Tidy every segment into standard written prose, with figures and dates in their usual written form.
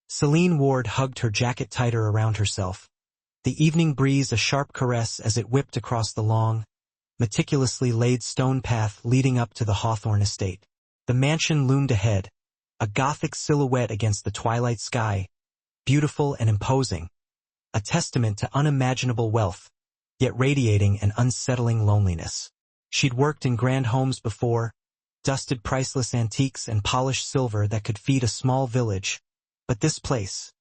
Celine Ward hugged her jacket tighter around herself. The evening breeze a sharp caress as it whipped across the long, meticulously laid stone path leading up to the Hawthorne estate. The mansion loomed ahead, a gothic silhouette against the twilight sky, beautiful and imposing, a testament to unimaginable wealth, yet radiating an unsettling loneliness. She'd worked in grand homes before, dusted priceless antiques and polished silver that could feed a small village, but this place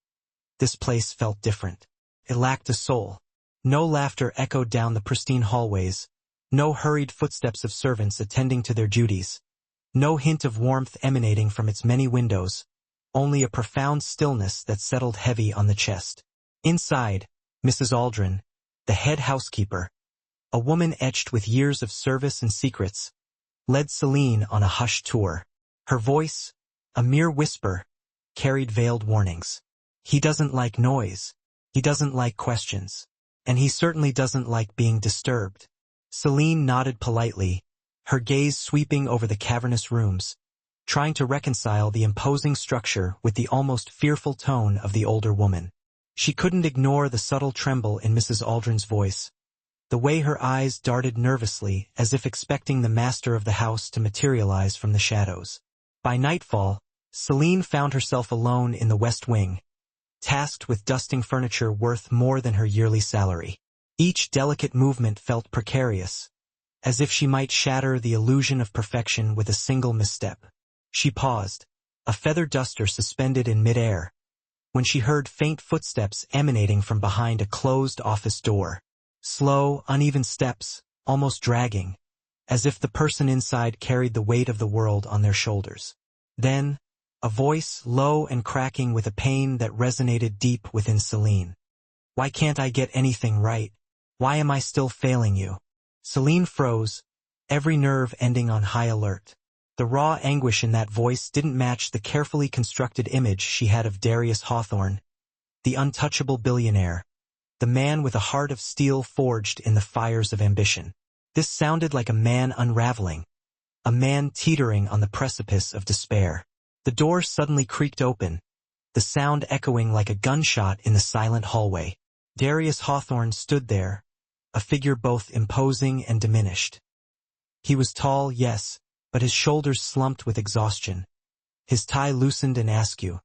felt different. It lacked a soul. No laughter echoed down the pristine hallways, no hurried footsteps of servants attending to their duties, no hint of warmth emanating from its many windows, only a profound stillness that settled heavy on the chest. Inside, Mrs. Aldrin, the head housekeeper, a woman etched with years of service and secrets, led Celine on a hushed tour. Her voice, a mere whisper, carried veiled warnings. He doesn't like noise. He doesn't like questions. And he certainly doesn't like being disturbed. Celine nodded politely, her gaze sweeping over the cavernous rooms, trying to reconcile the imposing structure with the almost fearful tone of the older woman. She couldn't ignore the subtle tremble in Mrs. Aldrin's voice, the way her eyes darted nervously as if expecting the master of the house to materialize from the shadows. By nightfall, Celine found herself alone in the West Wing, tasked with dusting furniture worth more than her yearly salary. Each delicate movement felt precarious, as if she might shatter the illusion of perfection with a single misstep. She paused, a feather duster suspended in midair, when she heard faint footsteps emanating from behind a closed office door. Slow, uneven steps, almost dragging, as if the person inside carried the weight of the world on their shoulders. Then, a voice low and cracking with a pain that resonated deep within Celine. "Why can't I get anything right? Why am I still failing you?" Celine froze, every nerve ending on high alert. The raw anguish in that voice didn't match the carefully constructed image she had of Darius Hawthorne, the untouchable billionaire, the man with a heart of steel forged in the fires of ambition. This sounded like a man unraveling, a man teetering on the precipice of despair. The door suddenly creaked open, the sound echoing like a gunshot in the silent hallway. Darius Hawthorne stood there, a figure both imposing and diminished. He was tall, yes, but his shoulders slumped with exhaustion, his tie loosened and askew,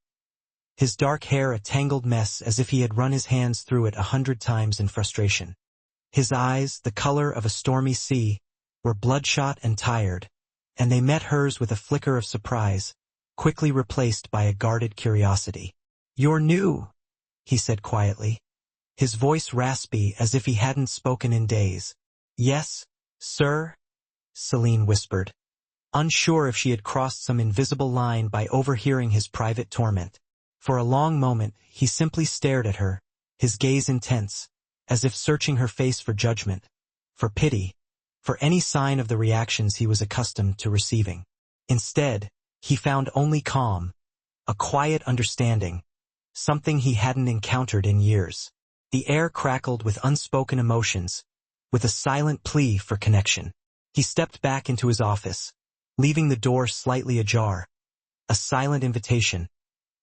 his dark hair a tangled mess as if he had run his hands through it 100 times in frustration. His eyes, the color of a stormy sea, were bloodshot and tired, and they met hers with a flicker of surprise, quickly replaced by a guarded curiosity. "You're new," he said quietly, his voice raspy as if he hadn't spoken in days. "Yes, sir," Celine whispered, unsure if she had crossed some invisible line by overhearing his private torment. For a long moment, he simply stared at her, his gaze intense, as if searching her face for judgment, for pity, for any sign of the reactions he was accustomed to receiving. Instead, he found only calm, a quiet understanding, something he hadn't encountered in years. The air crackled with unspoken emotions, with a silent plea for connection. He stepped back into his office, leaving the door slightly ajar, a silent invitation,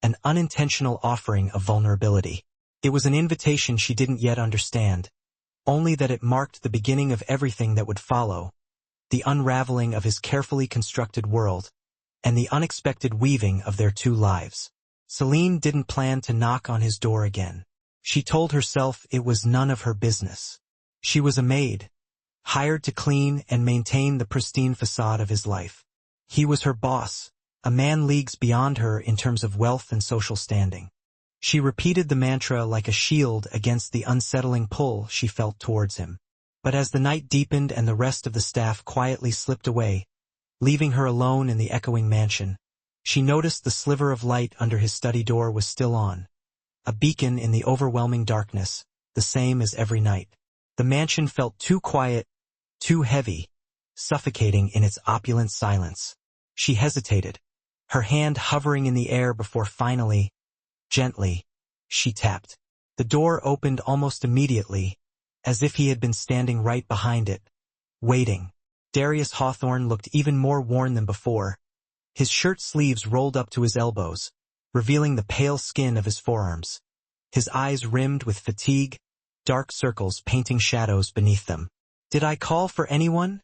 an unintentional offering of vulnerability. It was an invitation she didn't yet understand, only that it marked the beginning of everything that would follow, the unraveling of his carefully constructed world, and the unexpected weaving of their two lives. Celine didn't plan to knock on his door again. She told herself it was none of her business. She was a maid, hired to clean and maintain the pristine facade of his life. He was her boss, a man leagues beyond her in terms of wealth and social standing. She repeated the mantra like a shield against the unsettling pull she felt towards him. But as the night deepened and the rest of the staff quietly slipped away, leaving her alone in the echoing mansion, she noticed the sliver of light under his study door was still on, a beacon in the overwhelming darkness, the same as every night. The mansion felt too quiet, too heavy, suffocating in its opulent silence. She hesitated, her hand hovering in the air before finally, gently, she tapped. The door opened almost immediately, as if he had been standing right behind it, waiting. Darius Hawthorne looked even more worn than before, his shirt sleeves rolled up to his elbows, revealing the pale skin of his forearms. His eyes rimmed with fatigue, dark circles painting shadows beneath them. "Did I call for anyone?"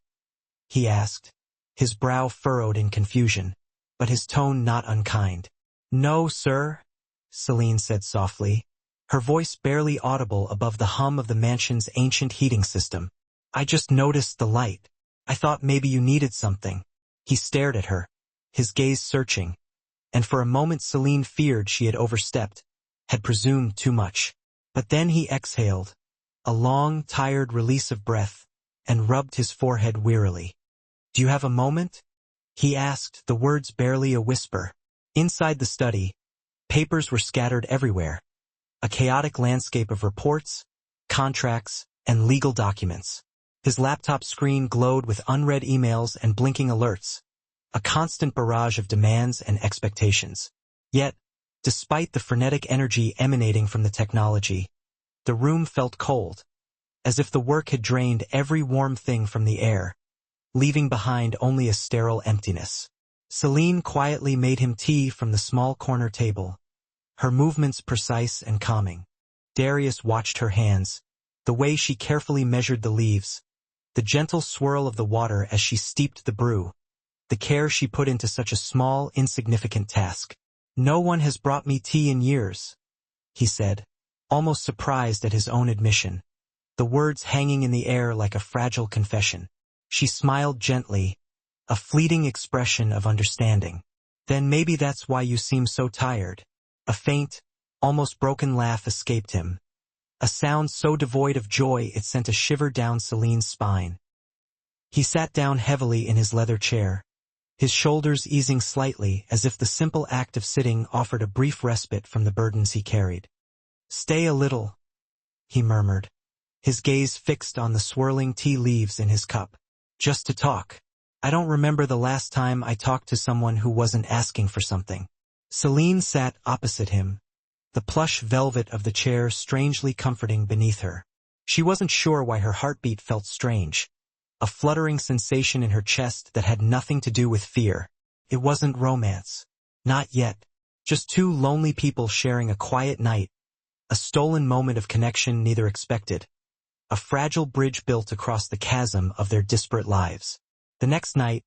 he asked, his brow furrowed in confusion, but his tone not unkind. "No, sir," Celine said softly, her voice barely audible above the hum of the mansion's ancient heating system. "I just noticed the light. I thought maybe you needed something." He stared at her, his gaze searching, and for a moment Celine feared she had overstepped, had presumed too much. But then he exhaled, a long, tired release of breath, and rubbed his forehead wearily. "Do you have a moment?" he asked, the words barely a whisper. Inside the study, papers were scattered everywhere, a chaotic landscape of reports, contracts, and legal documents. His laptop screen glowed with unread emails and blinking alerts, a constant barrage of demands and expectations. Yet, despite the frenetic energy emanating from the technology, the room felt cold, as if the work had drained every warm thing from the air, leaving behind only a sterile emptiness. Celine quietly made him tea from the small corner table, her movements precise and calming. Darius watched her hands, the way she carefully measured the leaves, the gentle swirl of the water as she steeped the brew, the care she put into such a small, insignificant task. "No one has brought me tea in years," he said, almost surprised at his own admission, the words hanging in the air like a fragile confession. She smiled gently, a fleeting expression of understanding. "Then maybe that's why you seem so tired." A faint, almost broken laugh escaped him, a sound so devoid of joy it sent a shiver down Celine's spine. He sat down heavily in his leather chair, his shoulders easing slightly as if the simple act of sitting offered a brief respite from the burdens he carried. "Stay a little," he murmured, his gaze fixed on the swirling tea leaves in his cup. "Just to talk. I don't remember the last time I talked to someone who wasn't asking for something." Celine sat opposite him, the plush velvet of the chair strangely comforting beneath her. She wasn't sure why her heartbeat felt strange, a fluttering sensation in her chest that had nothing to do with fear. It wasn't romance. Not yet. Just two lonely people sharing a quiet night, a stolen moment of connection neither expected, a fragile bridge built across the chasm of their disparate lives. The next night,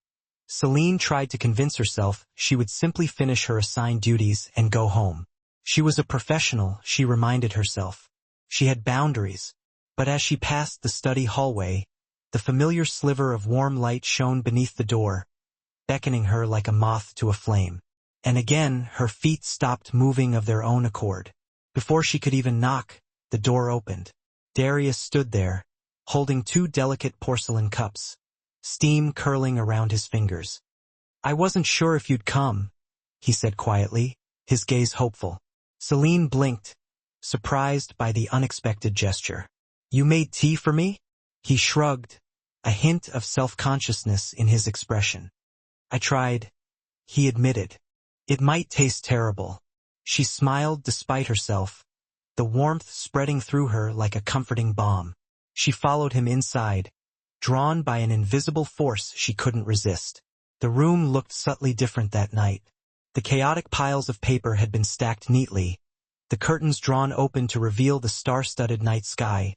Celine tried to convince herself she would simply finish her assigned duties and go home. She was a professional, she reminded herself. She had boundaries, but as she passed the study hallway, the familiar sliver of warm light shone beneath the door, beckoning her like a moth to a flame. And again, her feet stopped moving of their own accord. Before she could even knock, the door opened. Darius stood there, holding two delicate porcelain cups, steam curling around his fingers. "I wasn't sure if you'd come," he said quietly, his gaze hopeful. Celine blinked, surprised by the unexpected gesture. "You made tea for me?" He shrugged, a hint of self-consciousness in his expression. "I tried," he admitted. "It might taste terrible." She smiled despite herself, the warmth spreading through her like a comforting balm. She followed him inside, drawn by an invisible force she couldn't resist. The room looked subtly different that night. The chaotic piles of paper had been stacked neatly, the curtains drawn open to reveal the star-studded night sky,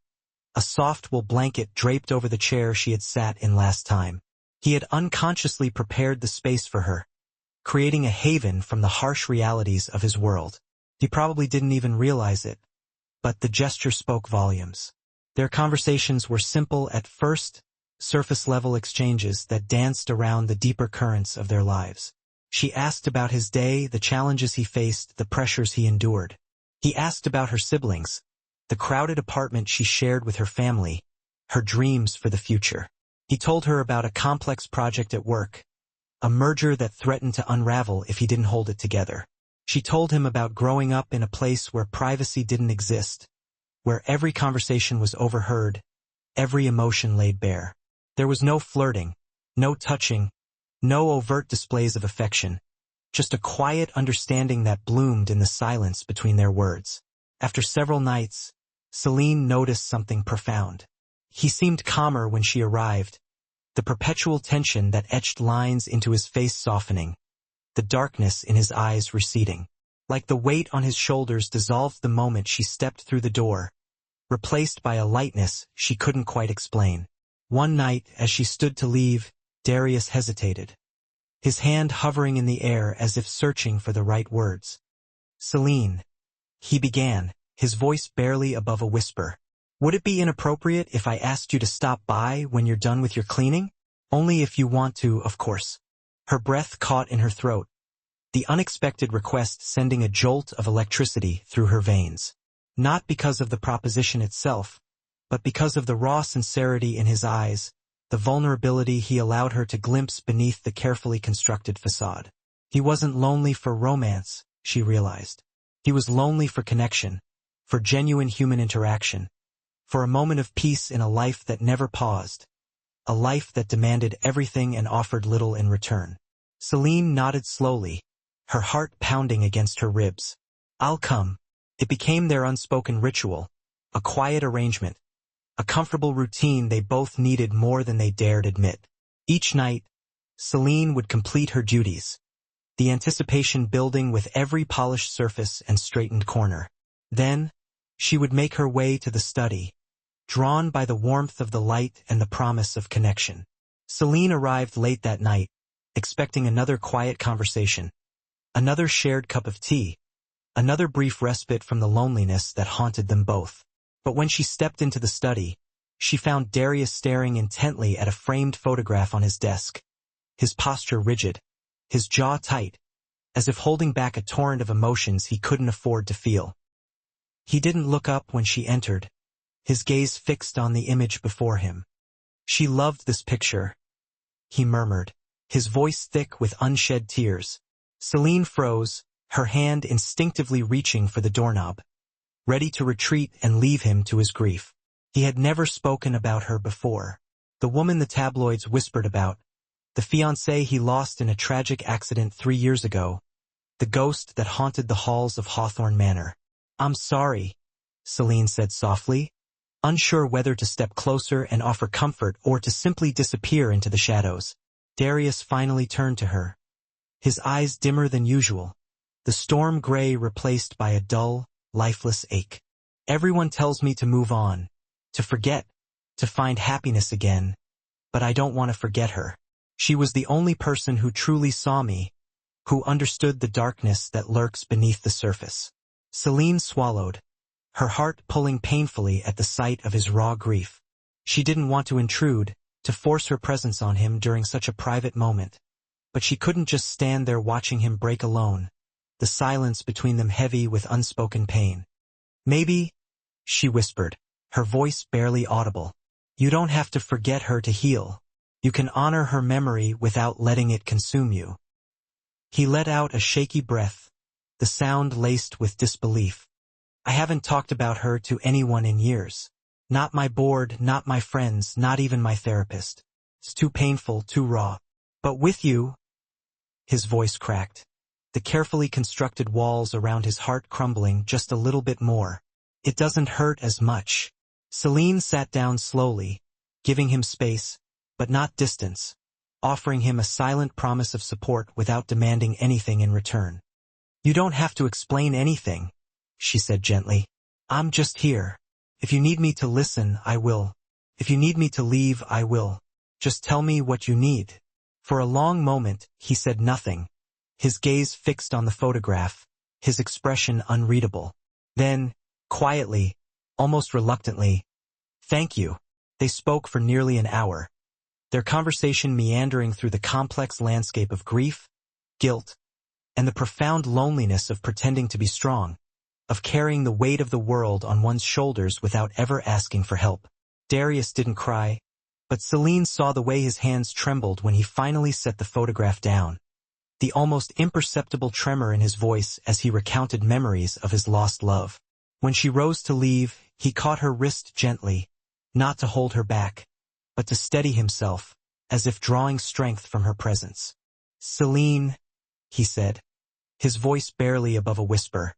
a soft wool blanket draped over the chair she had sat in last time. He had unconsciously prepared the space for her, creating a haven from the harsh realities of his world. He probably didn't even realize it, but the gesture spoke volumes. Their conversations were simple at first, surface-level exchanges that danced around the deeper currents of their lives. She asked about his day, the challenges he faced, the pressures he endured. He asked about her siblings, the crowded apartment she shared with her family, her dreams for the future. He told her about a complex project at work, a merger that threatened to unravel if he didn't hold it together. She told him about growing up in a place where privacy didn't exist, where every conversation was overheard, every emotion laid bare. There was no flirting, no touching, no overt displays of affection, just a quiet understanding that bloomed in the silence between their words. After several nights, Celine noticed something profound. He seemed calmer when she arrived, the perpetual tension that etched lines into his face softening, the darkness in his eyes receding. Like the weight on his shoulders dissolved the moment she stepped through the door, replaced by a lightness she couldn't quite explain. One night, as she stood to leave, Darius hesitated, his hand hovering in the air as if searching for the right words. "Celine," he began, his voice barely above a whisper. "Would it be inappropriate if I asked you to stop by when you're done with your cleaning? Only if you want to, of course." Her breath caught in her throat, the unexpected request sending a jolt of electricity through her veins. Not because of the proposition itself, but because of the raw sincerity in his eyes, the vulnerability he allowed her to glimpse beneath the carefully constructed facade. He wasn't lonely for romance, she realized. He was lonely for connection, for genuine human interaction, for a moment of peace in a life that never paused, a life that demanded everything and offered little in return. Celine nodded slowly, her heart pounding against her ribs. "I'll come." It became their unspoken ritual, a quiet arrangement, a comfortable routine they both needed more than they dared admit. Each night, Celine would complete her duties, the anticipation building with every polished surface and straightened corner. Then, she would make her way to the study, drawn by the warmth of the light and the promise of connection. Celine arrived late that night, expecting another quiet conversation, another shared cup of tea, another brief respite from the loneliness that haunted them both. But when she stepped into the study, she found Darius staring intently at a framed photograph on his desk, his posture rigid, his jaw tight, as if holding back a torrent of emotions he couldn't afford to feel. He didn't look up when she entered, his gaze fixed on the image before him. "She loved this picture," he murmured, his voice thick with unshed tears. Celine froze, her hand instinctively reaching for the doorknob, ready to retreat and leave him to his grief. He had never spoken about her before. The woman the tabloids whispered about, the fiancée he lost in a tragic accident 3 years ago, the ghost that haunted the halls of Hawthorne Manor. "I'm sorry," Celine said softly, unsure whether to step closer and offer comfort or to simply disappear into the shadows. Darius finally turned to her, his eyes dimmer than usual, the storm gray replaced by a dull, lifeless ache. "Everyone tells me to move on, to forget, to find happiness again, but I don't want to forget her. She was the only person who truly saw me, who understood the darkness that lurks beneath the surface." Celine swallowed, her heart pulling painfully at the sight of his raw grief. She didn't want to intrude, to force her presence on him during such a private moment, but she couldn't just stand there watching him break alone, the silence between them heavy with unspoken pain. "Maybe," she whispered, her voice barely audible, "you don't have to forget her to heal. You can honor her memory without letting it consume you." He let out a shaky breath, the sound laced with disbelief. "I haven't talked about her to anyone in years. Not my board, not my friends, not even my therapist. It's too painful, too raw. But with you—" His voice cracked, the carefully constructed walls around his heart crumbling just a little bit more. "It doesn't hurt as much." Celine sat down slowly, giving him space, but not distance, offering him a silent promise of support without demanding anything in return. "You don't have to explain anything," she said gently. "I'm just here. If you need me to listen, I will. If you need me to leave, I will. Just tell me what you need." For a long moment, he said nothing, his gaze fixed on the photograph, his expression unreadable. Then, quietly, almost reluctantly, "Thank you." They spoke for nearly an hour, their conversation meandering through the complex landscape of grief, guilt, and the profound loneliness of pretending to be strong, of carrying the weight of the world on one's shoulders without ever asking for help. Darius didn't cry, but Celine saw the way his hands trembled when he finally set the photograph down, the almost imperceptible tremor in his voice as he recounted memories of his lost love. When she rose to leave, he caught her wrist gently, not to hold her back, but to steady himself, as if drawing strength from her presence. "Celine," he said, his voice barely above a whisper,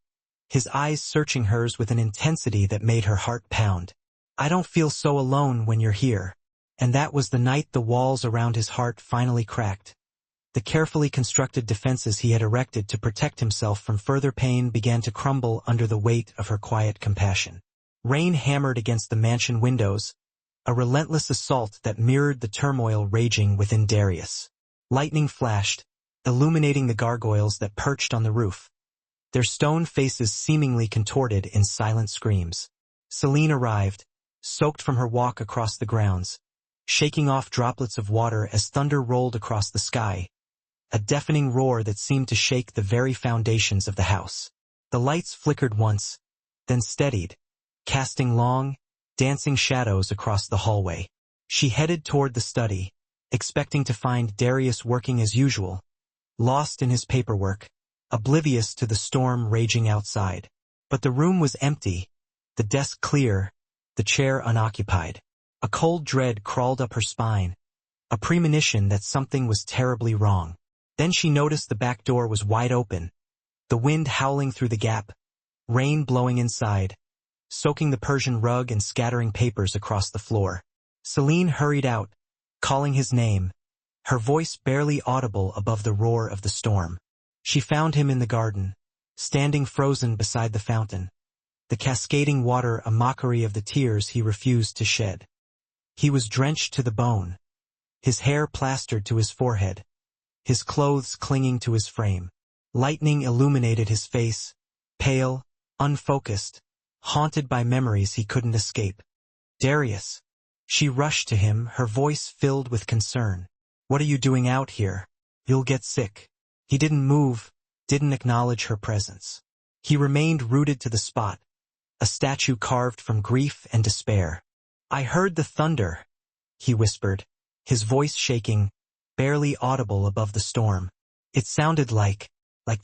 his eyes searching hers with an intensity that made her heart pound. "I don't feel so alone when you're here." And that was the night the walls around his heart finally cracked, The carefully constructed defenses he had erected to protect himself from further pain began to crumble under the weight of her quiet compassion. Rain hammered against the mansion windows, a relentless assault that mirrored the turmoil raging within Darius. Lightning flashed, illuminating the gargoyles that perched on the roof, their stone faces seemingly contorted in silent screams. Celine arrived, soaked from her walk across the grounds, shaking off droplets of water as thunder rolled across the sky, a deafening roar that seemed to shake the very foundations of the house. The lights flickered once, then steadied, casting long, dancing shadows across the hallway. She headed toward the study, expecting to find Darius working as usual, lost in his paperwork, oblivious to the storm raging outside. But the room was empty, the desk clear, the chair unoccupied. A cold dread crawled up her spine, a premonition that something was terribly wrong. Then she noticed the back door was wide open, the wind howling through the gap, rain blowing inside, soaking the Persian rug and scattering papers across the floor. Celine hurried out, calling his name, her voice barely audible above the roar of the storm. She found him in the garden, standing frozen beside the fountain, the cascading water a mockery of the tears he refused to shed. He was drenched to the bone, his hair plastered to his forehead, his clothes clinging to his frame. Lightning illuminated his face, pale, unfocused, haunted by memories he couldn't escape. Darius. She rushed to him, her voice filled with concern. What are you doing out here? You'll get sick. He didn't move, didn't acknowledge her presence. He remained rooted to the spot, a statue carved from grief and despair. I heard the thunder, he whispered, his voice shaking, barely audible above the storm. It sounded like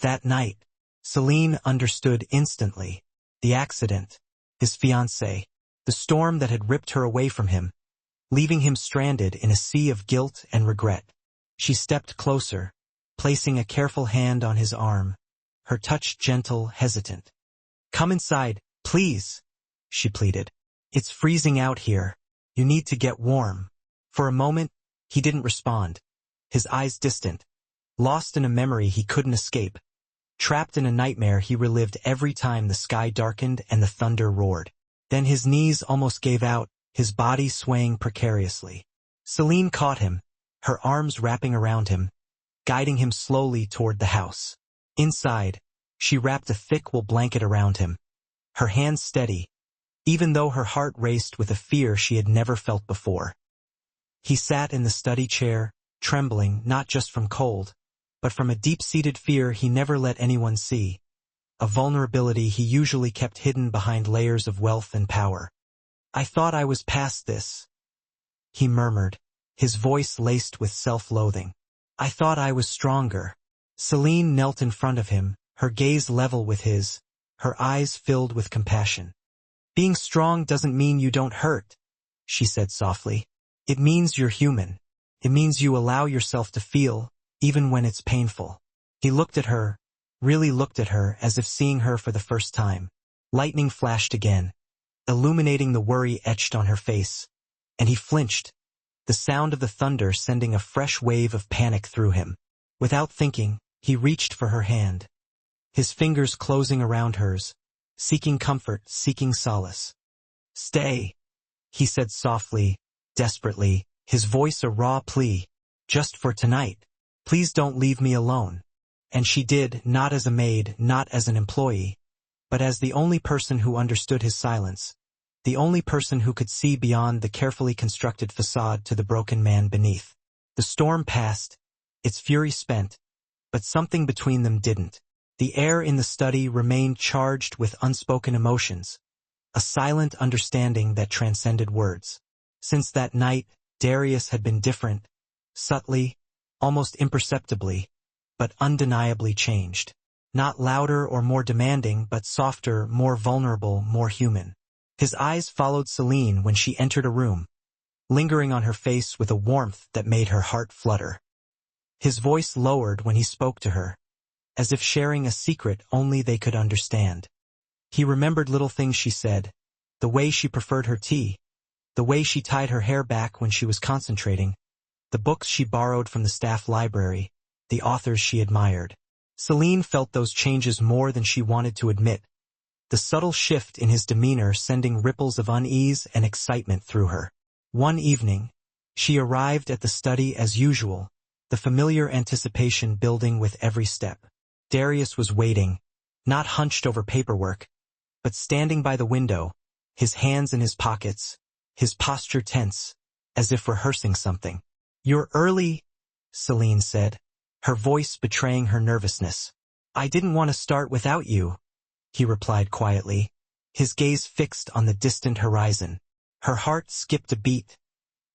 that night. Celine understood instantly. The accident, his fiancée, the storm that had ripped her away from him, leaving him stranded in a sea of guilt and regret. She stepped closer, placing a careful hand on his arm, her touch gentle, hesitant. Come inside, please, she pleaded. It's freezing out here. You need to get warm. For a moment, he didn't respond, his eyes distant, lost in a memory he couldn't escape. Trapped in a nightmare he relived every time the sky darkened and the thunder roared. Then his knees almost gave out, his body swaying precariously. Celine caught him, her arms wrapping around him, guiding him slowly toward the house. Inside, she wrapped a thick wool blanket around him, her hands steady, even though her heart raced with a fear she had never felt before. He sat in the study chair, trembling not just from cold, but from a deep-seated fear he never let anyone see, a vulnerability he usually kept hidden behind layers of wealth and power. I thought I was past this, he murmured, his voice laced with self-loathing. I thought I was stronger. Celine knelt in front of him, her gaze level with his, her eyes filled with compassion. Being strong doesn't mean you don't hurt, she said softly. It means you're human. It means you allow yourself to feel, even when it's painful. He looked at her, really looked at her as if seeing her for the first time. Lightning flashed again, illuminating the worry etched on her face, and he flinched, the sound of the thunder sending a fresh wave of panic through him. Without thinking, he reached for her hand, his fingers closing around hers, seeking comfort, seeking solace. Stay, he said softly, desperately, his voice a raw plea. Just for tonight. Please don't leave me alone. And she did, not as a maid, not as an employee, but as the only person who understood his silence, the only person who could see beyond the carefully constructed facade to the broken man beneath. The storm passed, its fury spent, but something between them didn't. The air in the study remained charged with unspoken emotions, a silent understanding that transcended words. Since that night, Darius had been different, subtly, almost imperceptibly, but undeniably changed. Not louder or more demanding, but softer, more vulnerable, more human. His eyes followed Celine when she entered a room, lingering on her face with a warmth that made her heart flutter. His voice lowered when he spoke to her, as if sharing a secret only they could understand. He remembered little things she said, the way she preferred her tea, the way she tied her hair back when she was concentrating, the books she borrowed from the staff library, the authors she admired. Celine felt those changes more than she wanted to admit, the subtle shift in his demeanor sending ripples of unease and excitement through her. One evening, she arrived at the study as usual, the familiar anticipation building with every step. Darius was waiting, not hunched over paperwork, but standing by the window, his hands in his pockets, his posture tense, as if rehearsing something. "You're early," Celine said, her voice betraying her nervousness. "I didn't want to start without you," he replied quietly, his gaze fixed on the distant horizon. Her heart skipped a beat,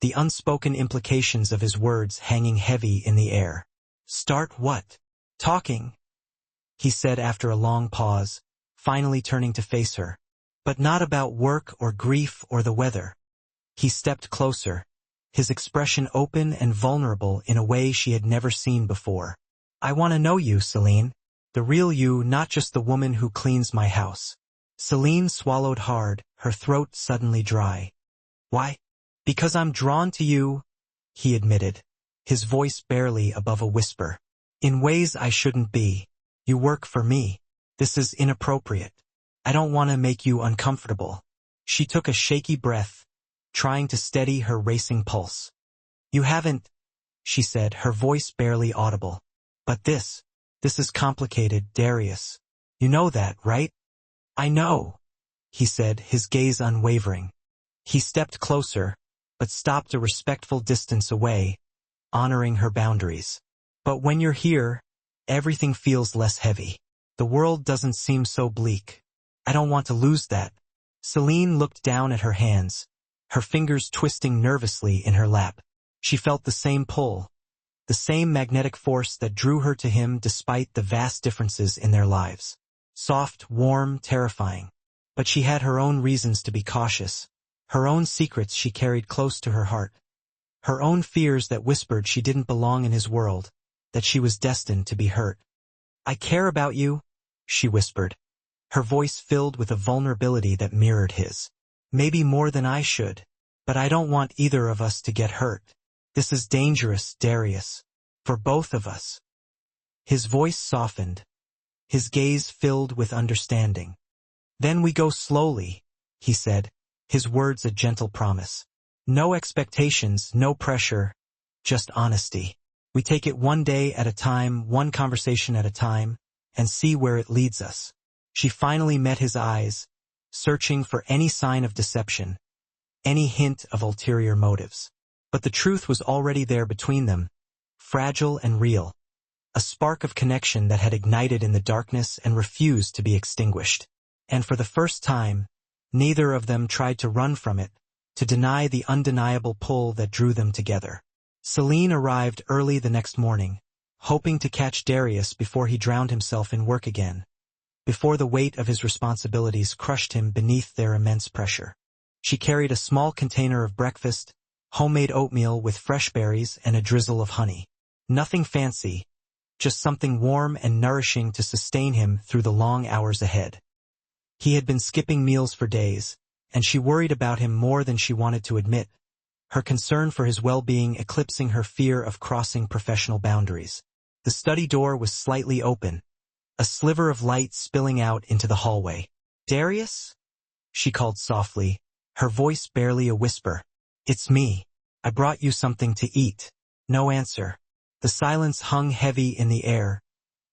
the unspoken implications of his words hanging heavy in the air. "Start what?" "Talking," he said after a long pause, finally turning to face her. "But not about work or grief or the weather." He stepped closer, his expression open and vulnerable in a way she had never seen before. "I want to know you, Celine. The real you, not just the woman who cleans my house." Celine swallowed hard, her throat suddenly dry. "Why?" "Because I'm drawn to you," he admitted, his voice barely above a whisper. "In ways I shouldn't be. You work for me. This is inappropriate. I don't want to make you uncomfortable." She took a shaky breath, trying to steady her racing pulse. "You haven't," she said, her voice barely audible. "But this is complicated, Darius. You know that, right?" "I know," he said, his gaze unwavering. He stepped closer, but stopped a respectful distance away, honoring her boundaries. "But when you're here, everything feels less heavy. The world doesn't seem so bleak. I don't want to lose that." Celine looked down at her hands, her fingers twisting nervously in her lap. She felt the same pull, the same magnetic force that drew her to him despite the vast differences in their lives. Soft, warm, terrifying. But she had her own reasons to be cautious, her own secrets she carried close to her heart, her own fears that whispered she didn't belong in his world, that she was destined to be hurt. "I care about you," she whispered, her voice filled with a vulnerability that mirrored his. "Maybe more than I should, but I don't want either of us to get hurt. This is dangerous, Darius, for both of us." His voice softened, his gaze filled with understanding. "Then we go slowly," he said, his words a gentle promise. "No expectations, no pressure, just honesty. We take it one day at a time, one conversation at a time, and see where it leads us." She finally met his eyes, searching for any sign of deception, any hint of ulterior motives. But the truth was already there between them, fragile and real, a spark of connection that had ignited in the darkness and refused to be extinguished. And for the first time, neither of them tried to run from it, to deny the undeniable pull that drew them together. Celine arrived early the next morning, hoping to catch Darius before he drowned himself in work again, before the weight of his responsibilities crushed him beneath their immense pressure. She carried a small container of breakfast, homemade oatmeal with fresh berries and a drizzle of honey. Nothing fancy, just something warm and nourishing to sustain him through the long hours ahead. He had been skipping meals for days, and she worried about him more than she wanted to admit, her concern for his well-being eclipsing her fear of crossing professional boundaries. The study door was slightly open, a sliver of light spilling out into the hallway. "Darius?" she called softly, her voice barely a whisper. "It's me. I brought you something to eat." No answer. The silence hung heavy in the air,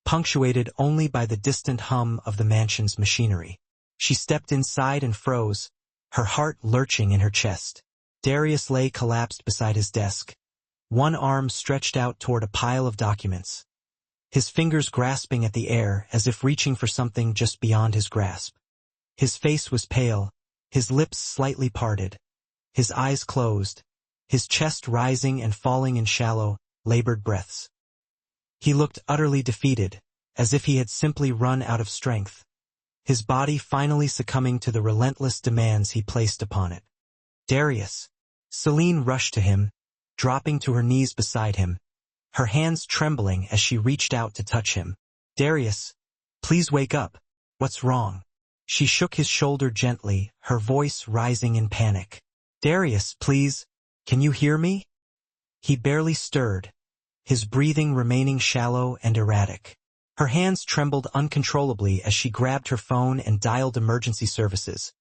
punctuated only by the distant hum of the mansion's machinery. She stepped inside and froze, her heart lurching in her chest. Darius lay collapsed beside his desk, one arm stretched out toward a pile of documents, his fingers grasping at the air as if reaching for something just beyond his grasp. His face was pale, his lips slightly parted, his eyes closed, his chest rising and falling in shallow, labored breaths. He looked utterly defeated, as if he had simply run out of strength, his body finally succumbing to the relentless demands he placed upon it. "Darius!" Celine rushed to him, dropping to her knees beside him, her hands trembling as she reached out to touch him. "Darius, please wake up. What's wrong?" She shook his shoulder gently, her voice rising in panic. "Darius, please, can you hear me?" He barely stirred, his breathing remaining shallow and erratic. Her hands trembled uncontrollably as she grabbed her phone and dialed emergency services,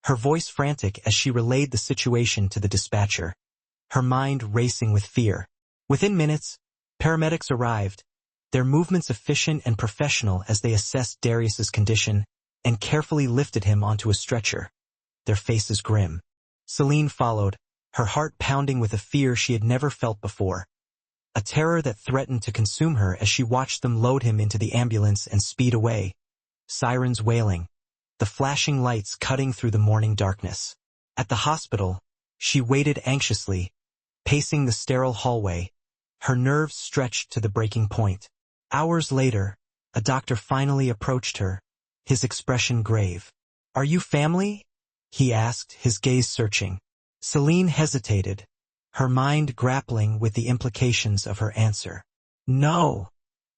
her voice frantic as she relayed the situation to the dispatcher, her mind racing with fear. Within minutes, paramedics arrived, their movements efficient and professional as they assessed Darius's condition and carefully lifted him onto a stretcher, their faces grim. Celine followed, her heart pounding with a fear she had never felt before, a terror that threatened to consume her as she watched them load him into the ambulance and speed away, sirens wailing, the flashing lights cutting through the morning darkness. At the hospital, she waited anxiously, pacing the sterile hallway, her nerves stretched to the breaking point. Hours later, a doctor finally approached her, his expression grave. "Are you family?" he asked, his gaze searching. Celine hesitated, her mind grappling with the implications of her answer. "No,"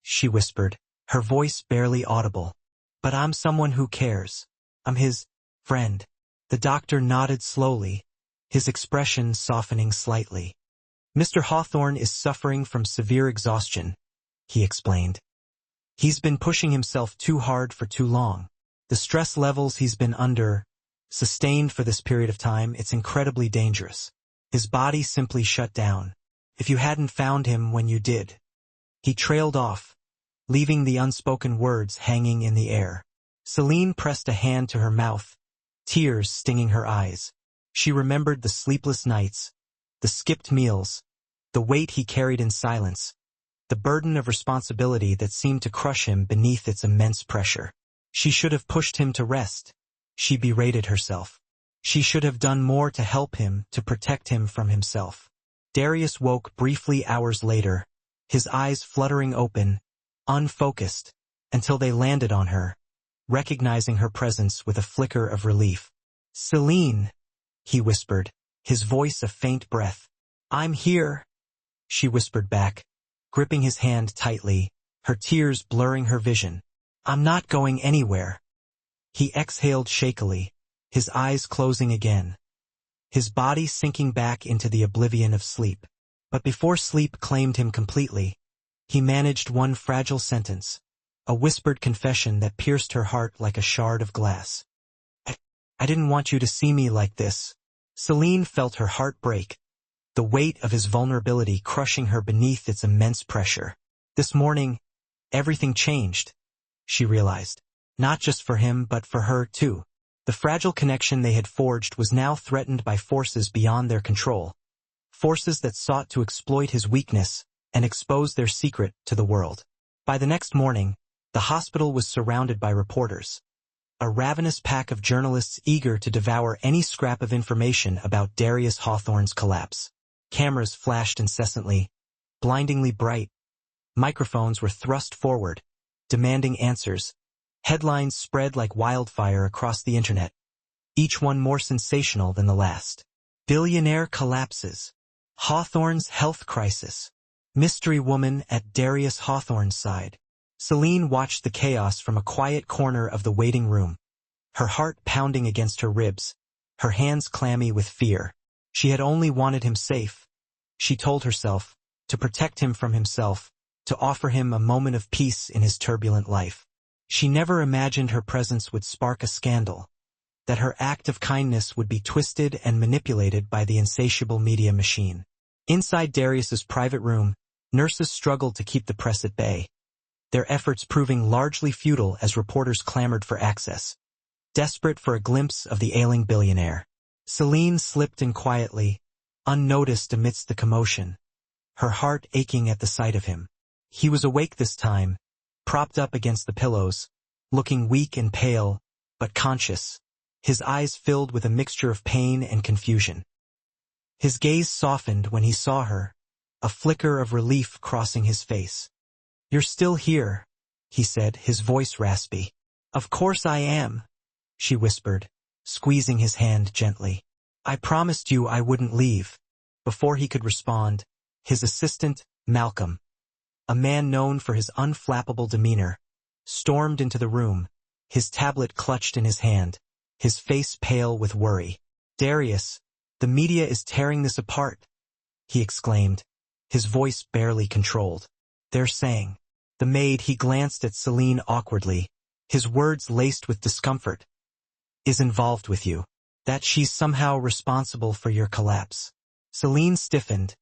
she whispered, her voice barely audible. "But I'm someone who cares. I'm his friend." The doctor nodded slowly, his expression softening slightly. "Mr. Hawthorne is suffering from severe exhaustion," he explained. "He's been pushing himself too hard for too long. The stress levels he's been under, sustained for this period of time, it's incredibly dangerous. His body simply shut down. If you hadn't found him when you did." He trailed off, leaving the unspoken words hanging in the air. Celine pressed a hand to her mouth, tears stinging her eyes. She remembered the sleepless nights, the skipped meals, the weight he carried in silence, the burden of responsibility that seemed to crush him beneath its immense pressure. She should have pushed him to rest, she berated herself. She should have done more to help him, to protect him from himself. Darius woke briefly hours later, his eyes fluttering open, unfocused, until they landed on her, recognizing her presence with a flicker of relief. "Celine," he whispered, his voice a faint breath. "I'm here," she whispered back, gripping his hand tightly, her tears blurring her vision. "I'm not going anywhere." He exhaled shakily, his eyes closing again, his body sinking back into the oblivion of sleep. But before sleep claimed him completely, he managed one fragile sentence, a whispered confession that pierced her heart like a shard of glass. I didn't want you to see me like this." Celine felt her heart break, the weight of his vulnerability crushing her beneath its immense pressure. This morning, everything changed, she realized. Not just for him, but for her, too. The fragile connection they had forged was now threatened by forces beyond their control, forces that sought to exploit his weakness and expose their secret to the world. By the next morning, the hospital was surrounded by reporters, a ravenous pack of journalists eager to devour any scrap of information about Darius Hawthorne's collapse. Cameras flashed incessantly, blindingly bright. Microphones were thrust forward, demanding answers. Headlines spread like wildfire across the internet, each one more sensational than the last. Billionaire collapses. Hawthorne's health crisis. Mystery woman at Darius Hawthorne's side. Celine watched the chaos from a quiet corner of the waiting room, her heart pounding against her ribs, her hands clammy with fear. She had only wanted him safe, she told herself, to protect him from himself, to offer him a moment of peace in his turbulent life. She never imagined her presence would spark a scandal, that her act of kindness would be twisted and manipulated by the insatiable media machine. Inside Darius's private room, nurses struggled to keep the press at bay, their efforts proving largely futile as reporters clamored for access, desperate for a glimpse of the ailing billionaire. Celine slipped in quietly, unnoticed amidst the commotion, her heart aching at the sight of him. He was awake this time, propped up against the pillows, looking weak and pale, but conscious, his eyes filled with a mixture of pain and confusion. His gaze softened when he saw her, a flicker of relief crossing his face. "You're still here," he said, his voice raspy. "Of course I am," she whispered, squeezing his hand gently. "I promised you I wouldn't leave." Before he could respond, his assistant, Malcolm, a man known for his unflappable demeanor, stormed into the room, his tablet clutched in his hand, his face pale with worry. "Darius, the media is tearing this apart," he exclaimed, his voice barely controlled. "They're saying." The maid, he glanced at Celine awkwardly, his words laced with discomfort, "is involved with you. That she's somehow responsible for your collapse." Celine stiffened,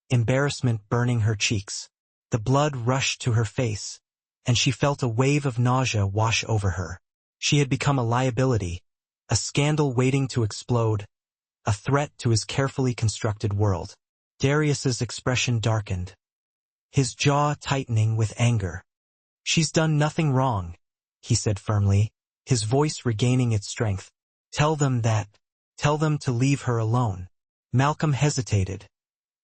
embarrassment burning her cheeks. The blood rushed to her face, and she felt a wave of nausea wash over her. She had become a liability, a scandal waiting to explode, a threat to his carefully constructed world. Darius's expression darkened, his jaw tightening with anger. "She's done nothing wrong," he said firmly, his voice regaining its strength. "Tell them that. Tell them to leave her alone." Malcolm hesitated,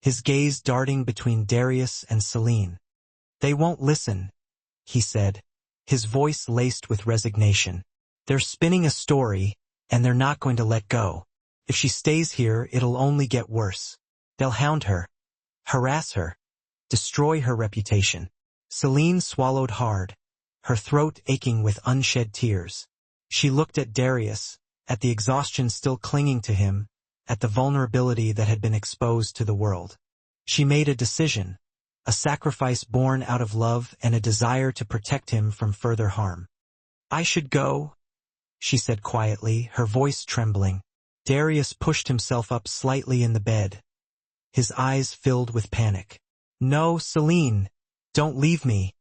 his gaze darting between Darius and Celine. "They won't listen," he said, his voice laced with resignation. "They're spinning a story, and they're not going to let go. If she stays here, it'll only get worse. They'll hound her, harass her, destroy her reputation." Celine swallowed hard, her throat aching with unshed tears. She looked at Darius, at the exhaustion still clinging to him, at the vulnerability that had been exposed to the world. She made a decision, a sacrifice born out of love and a desire to protect him from further harm. "I should go," she said quietly, her voice trembling. Darius pushed himself up slightly in the bed, his eyes filled with panic. "No, Celine, don't leave me,"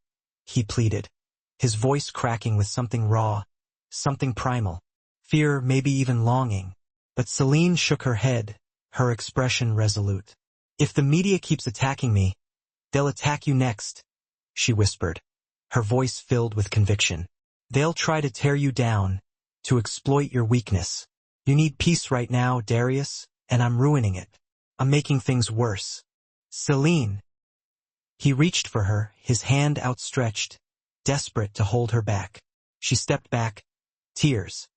he pleaded, his voice cracking with something raw, something primal, fear, maybe even longing. But Celine shook her head, her expression resolute. "If the media keeps attacking me, they'll attack you next," she whispered, her voice filled with conviction. "They'll try to tear you down, to exploit your weakness. You need peace right now, Darius, and I'm ruining it. I'm making things worse." "Celine." He reached for her, his hand outstretched, desperate to hold her back. She stepped back, tears